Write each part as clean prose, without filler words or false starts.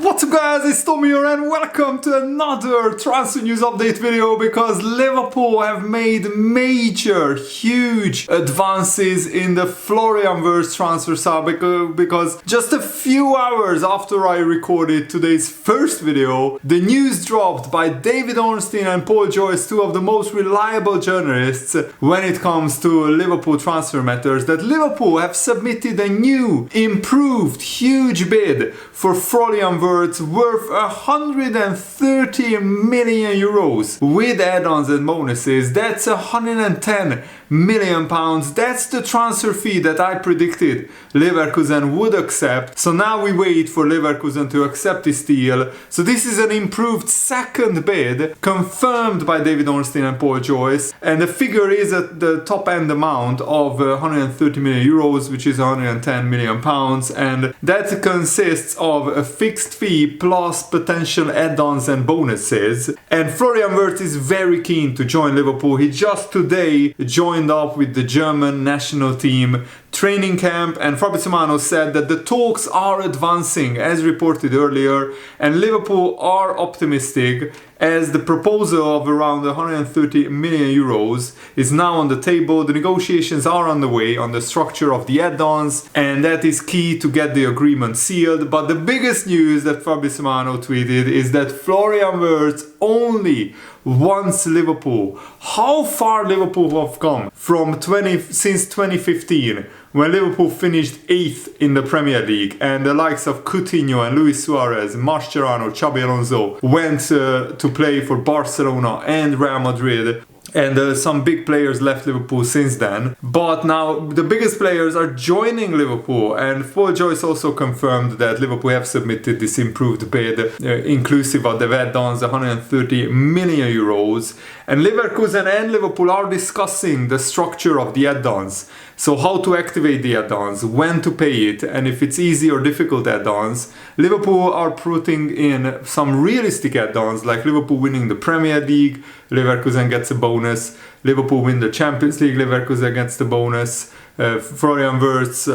What's up guys, it's Tommy here and welcome to another transfer news update video because Liverpool have made major, huge advances in the Florian Wirtz transfer saga because just a few hours after I recorded today's first video, the news dropped by David Ornstein and Paul Joyce, two of the most reliable journalists when it comes to Liverpool transfer matters, that Liverpool have submitted a new, improved, huge bid for Florian Wirtz worth 130 million euros with add-ons and bonuses. That's 110 million pounds. That's the transfer fee that I predicted Leverkusen would accept. So now we wait for Leverkusen to accept this deal. So this is an improved second bid confirmed by David Ornstein and Paul Joyce, and the figure is at the top end amount of 130 million euros, which is 110 million pounds, and that consists of a fixed fee plus potential add-ons and bonuses. And Florian Wirtz is very keen to join Liverpool. He just today joined up with the German national team training camp, and Fabrizio Romano said that the talks are advancing as reported earlier, and Liverpool are optimistic as the proposal of around 130 million euros is now on the table. The negotiations are underway on the structure of the add-ons, and that is key to get the agreement sealed. But the biggest news that Fabrizio Romano tweeted is that Florian Wirtz only wants Liverpool. How far Liverpool have come from since 2015, when Liverpool finished 8th in the Premier League and the likes of Coutinho and Luis Suarez, Mascherano, Xabi Alonso went to play for Barcelona and Real Madrid. And some big players left Liverpool since then. But now the biggest players are joining Liverpool. And Paul Joyce also confirmed that Liverpool have submitted this improved bid, inclusive of the add-ons, 130 million euros. And Leverkusen and Liverpool are discussing the structure of the add-ons. So how to activate the add-ons, when to pay it, and if it's easy or difficult add-ons. Liverpool are putting in some realistic add-ons, like Liverpool winning the Premier League, Leverkusen gets a bonus. Liverpool win the Champions League, Leverkusen gets the bonus. Florian Wirtz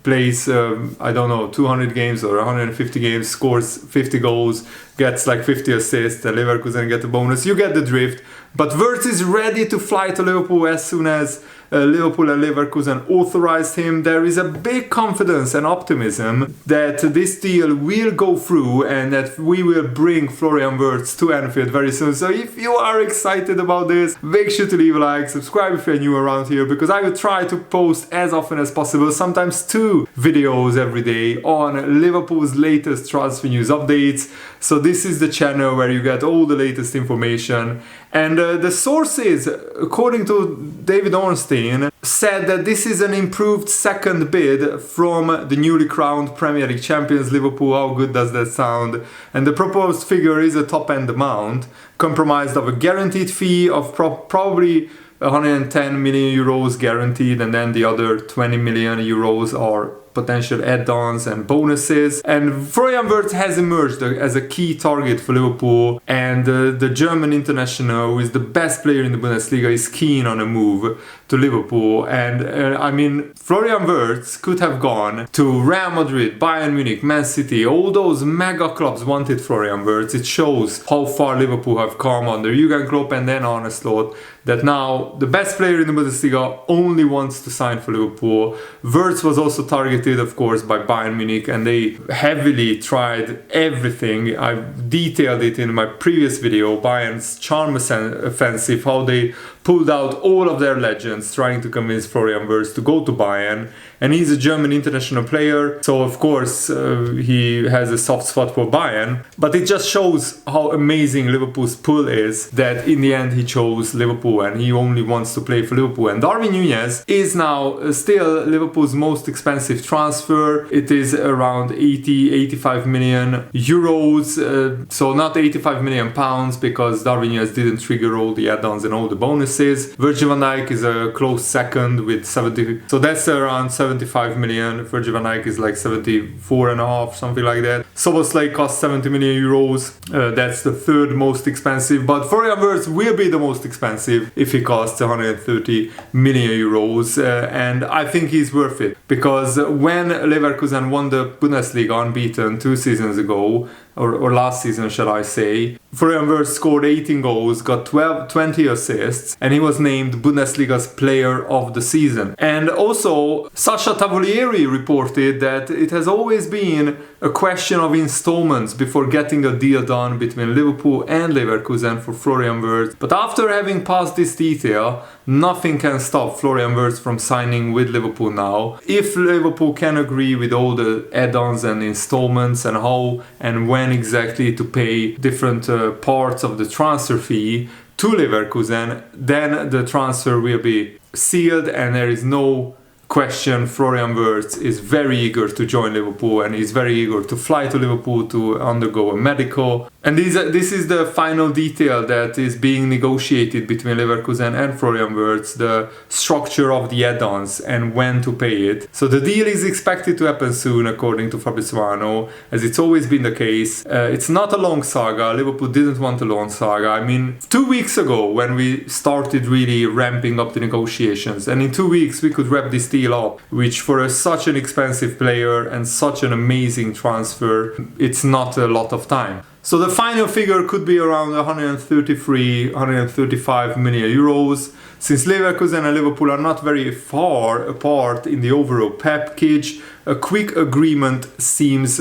plays 200 games or 150 games, scores 50 goals, gets 50 assists, and Leverkusen get a bonus. You get the drift. But Wirtz is ready to fly to Liverpool as soon as Liverpool and Leverkusen authorized him. There is a big confidence and optimism that this deal will go through and that we will bring Florian Wirtz to Anfield very soon. So if you are excited about this, make sure to leave a like, subscribe if you're new around here, because I will try to post as often as possible, sometimes 2 videos every day on Liverpool's latest transfer news updates. So this is the channel where you get all the latest information. And the sources, according to David Ornstein, said that this is an improved second bid from the newly crowned Premier League champions Liverpool. How good does that sound? And the proposed figure is a top-end amount, comprised of a guaranteed fee of probably 110 million euros guaranteed, and then the other 20 million euros are potential add-ons and bonuses. And Florian Wirtz has emerged as a key target for Liverpool, and the German international, who is the best player in the Bundesliga, is keen on a move to Liverpool. And Florian Wirtz could have gone to Real Madrid, Bayern Munich, Man City. All those mega clubs wanted Florian Wirtz. It shows how far Liverpool have come under Jurgen Klopp and then Arne Slot, that now the best player in the Bundesliga only wants to sign for Liverpool. Wirtz was also targeted, of course, by Bayern Munich, and they heavily tried everything. I've detailed it in my previous video, Bayern's charm offensive, how they pulled out all of their legends trying to convince Florian Wirtz to go to Bayern. And he's a German international player, so of course he has a soft spot for Bayern. But it just shows how amazing Liverpool's pull is, that in the end he chose Liverpool and he only wants to play for Liverpool. And Darwin Núñez is now still Liverpool's most expensive transfer. It is around 85 million euros, so not 85 million pounds, because Darwin Núñez didn't trigger all the add-ons and all the bonuses. Virgil van Dijk is a close second with 70, so that's around 70 75 million. Virgil van Dijk is like 74.5, something like that. Szoboszlai costs 70 million euros. That's the third most expensive. But Florian Wirtz will be the most expensive if he costs 130 million euros. And I think he's worth it. Because when Leverkusen won the Bundesliga unbeaten 2 seasons ago, or last season, shall I say, Florian Wirtz scored 18 goals, got 20 assists, and he was named Bundesliga's player of the season. And also, Sasha Tavolieri reported that it has always been a question of installments before getting a deal done between Liverpool and Leverkusen for Florian Wirtz. But after having passed this detail, nothing can stop Florian Wirtz from signing with Liverpool now. If Liverpool can agree with all the add-ons and installments and how and when exactly to pay different parts of the transfer fee to Leverkusen, then the transfer will be sealed and there is no question. Florian Wirtz is very eager to join Liverpool and he's very eager to fly to Liverpool to undergo a medical. And this is the final detail that is being negotiated between Leverkusen and Florian Wirtz, the structure of the add-ons and when to pay it. So the deal is expected to happen soon, according to Fabrizio Romano, as it's always been the case. It's not a long saga. Liverpool didn't want a long saga. I mean, 2 weeks ago when we started really ramping up the negotiations, and in 2 weeks we could wrap this deal up, which for such an expensive player and such an amazing transfer, it's not a lot of time. So the final figure could be around 133, 135 million euros. Since Leverkusen and Liverpool are not very far apart in the overall package, a quick agreement seems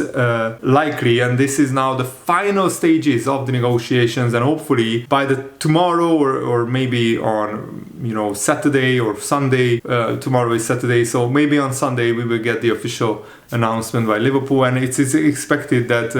likely, and this is now the final stages of the negotiations, and hopefully by tomorrow or maybe on Saturday or Sunday. Tomorrow is Saturday, so maybe on Sunday we will get the official announcement by Liverpool, and it is expected that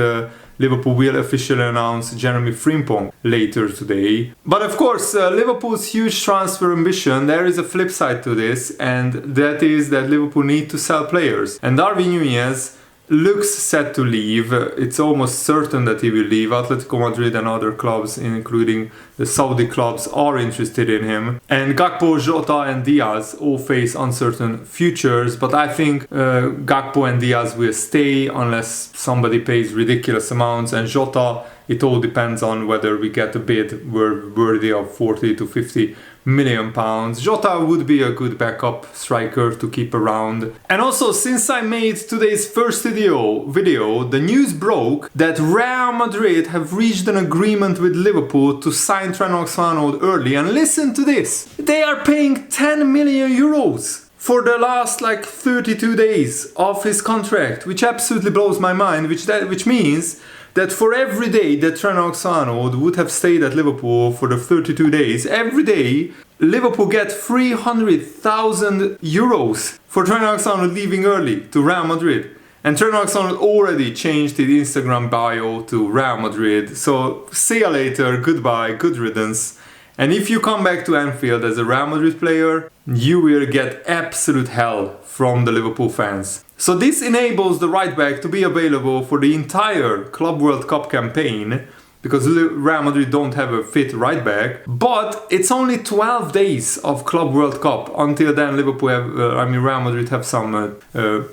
Liverpool will officially announce Jeremy Frimpong later today. But of course, Liverpool's huge transfer ambition, there is a flip side to this, and that is that Liverpool need to sell players. And Darwin Núñez looks set to leave. It's almost certain that he will leave. Atletico Madrid and other clubs, including the Saudi clubs, are interested in him. And Gakpo, Jota and Diaz all face uncertain futures, but I think Gakpo and Diaz will stay unless somebody pays ridiculous amounts, and Jota, it all depends on whether we get a bid worthy of 40 to 50 million pounds. Jota would be a good backup striker to keep around. And also, since I made today's first video, the news broke that Real Madrid have reached an agreement with Liverpool to sign Trent Alexander-Arnold early. And listen to this, they are paying 10 million euros for the last 32 days of his contract, which absolutely blows my mind, which means that for every day that Trent Alexander-Arnold would have stayed at Liverpool for the 32 days, every day Liverpool get 300,000 euros for Trent Alexander-Arnold leaving early to Real Madrid. And Trent Alexander-Arnold already changed his Instagram bio to Real Madrid. So see you later, goodbye, good riddance. And if you come back to Anfield as a Real Madrid player, you will get absolute hell from the Liverpool fans. So this enables the right back to be available for the entire Club World Cup campaign, because Real Madrid don't have a fit right back. But it's only 12 days of Club World Cup. Until then, Real Madrid have some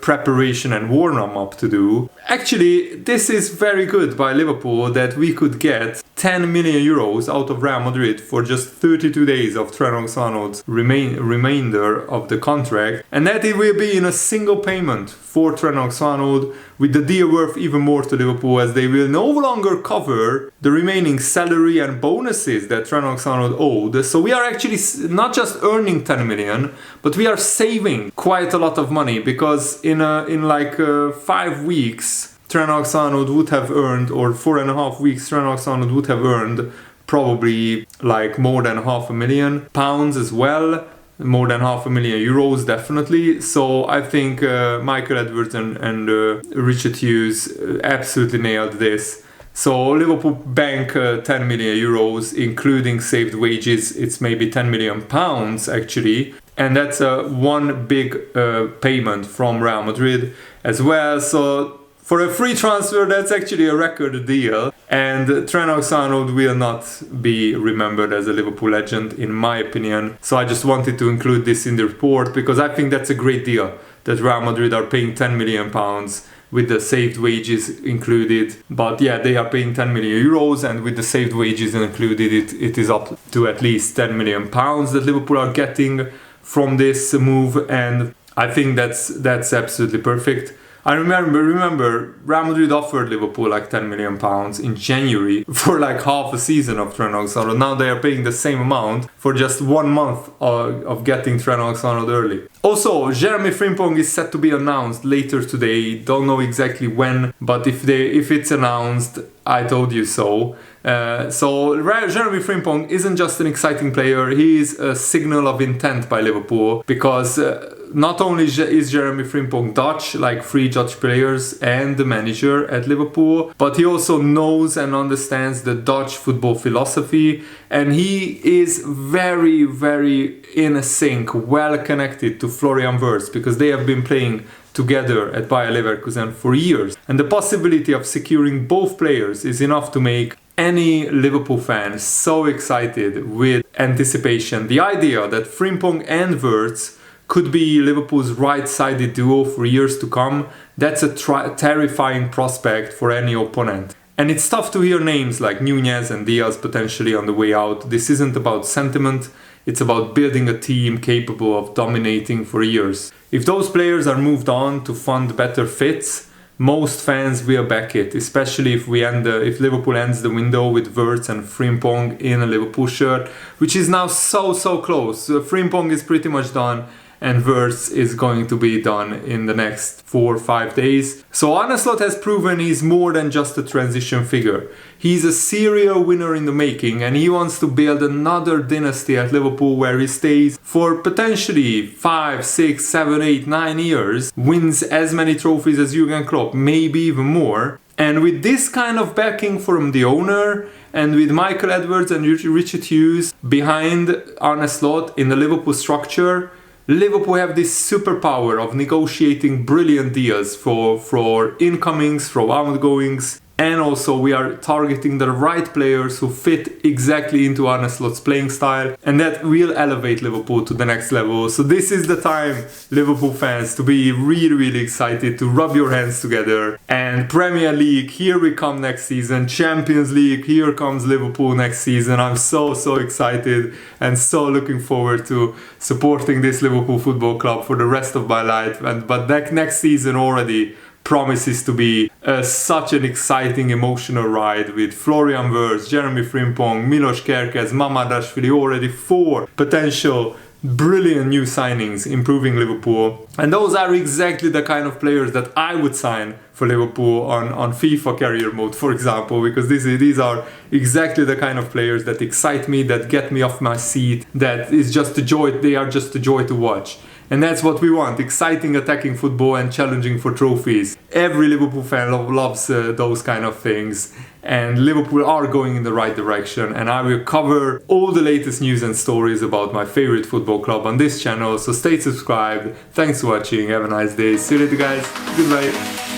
preparation and warm-up to do. Actually, this is very good by Liverpool that we could get 10 million euros out of Real Madrid for just 32 days of Trent Alexander-Arnold's remainder of the contract, and that it will be in a single payment for Trent Alexander-Arnold, with the deal worth even more to Liverpool, as they will no longer cover the remaining salary and bonuses that Trent Alexander-Arnold owed. So we are actually not just earning 10 million, but we are saving quite a lot of money, because in 5 weeks Trent Alexander-Arnold would have earned, or 4.5 weeks Trent Alexander-Arnold would have earned probably more than £500,000 as well, more than €500,000 euros definitely. So I think Michael Edwards and Richard Hughes absolutely nailed this. So Liverpool bank 10 million euros, including saved wages. It's maybe 10 million pounds actually, and that's one big payment from Real Madrid as well. So for a free transfer, that's actually a record deal, and Trent Alexander-Arnold will not be remembered as a Liverpool legend, in my opinion. So I just wanted to include this in the report, because I think that's a great deal that Real Madrid are paying 10 million pounds with the saved wages included. But yeah, they are paying 10 million euros, and with the saved wages included, it is up to at least 10 million pounds that Liverpool are getting from this move, and I think that's absolutely perfect. I remember Real Madrid offered Liverpool like 10 million pounds in January for like half a season of Trent Alexander-Arnold. Now they are paying the same amount for just 1 month of getting Trent Alexander-Arnold early. Also, Jeremy Frimpong is set to be announced later today. Don't know exactly when, but if it's announced, I told you so. So Jeremy Frimpong isn't just an exciting player, he is a signal of intent by Liverpool, because not only is Jeremy Frimpong Dutch, like 3 Dutch players and the manager at Liverpool, but he also knows and understands the Dutch football philosophy, and he is very, very in sync, well connected to Florian Wirtz, because they have been playing together at Bayer Leverkusen for years. And the possibility of securing both players is enough to make any Liverpool fan so excited with anticipation. The idea that Frimpong and Wirtz could be Liverpool's right-sided duo for years to come, that's a terrifying prospect for any opponent. And it's tough to hear names like Nunez and Diaz potentially on the way out. This isn't about sentiment, it's about building a team capable of dominating for years. If those players are moved on to fund better fits, most fans will back it, especially if if Liverpool ends the window with Wirtz and Frimpong in a Liverpool shirt, which is now so close. Frimpong is pretty much done, and Wirtz is going to be done in the next 4 or 5 days. So Arne Slot has proven he's more than just a transition figure. He's a serial winner in the making, and he wants to build another dynasty at Liverpool where he stays for potentially 5, 6, 7, 8, 9 years, wins as many trophies as Jurgen Klopp, maybe even more. And with this kind of backing from the owner, and with Michael Edwards and Richard Hughes behind Arne Slot in the Liverpool structure, Liverpool have this superpower of negotiating brilliant deals for incomings, for outgoings, and also we are targeting the right players who fit exactly into Arne Slot's playing style, and that will elevate Liverpool to the next level. So this is the time, Liverpool fans, to be really excited, to rub your hands together. And Premier League, here we come next season. Champions League, here comes Liverpool next season. I'm so excited and so looking forward to supporting this Liverpool Football Club for the rest of my life. But that next season already promises to be such an exciting emotional ride with Florian Wirtz, Jeremy Frimpong, Milos Kerkez, Mamadashvili, already 4 potential brilliant new signings improving Liverpool. And those are exactly the kind of players that I would sign for Liverpool on FIFA career mode, for example, because these are exactly the kind of players that excite me, that get me off my seat, that is just a joy, they are just a joy to watch. And that's what we want, exciting attacking football and challenging for trophies. Every Liverpool fan loves those kind of things. And Liverpool are going in the right direction. And I will cover all the latest news and stories about my favorite football club on this channel. So stay subscribed. Thanks for watching. Have a nice day. See you later, guys. Goodbye.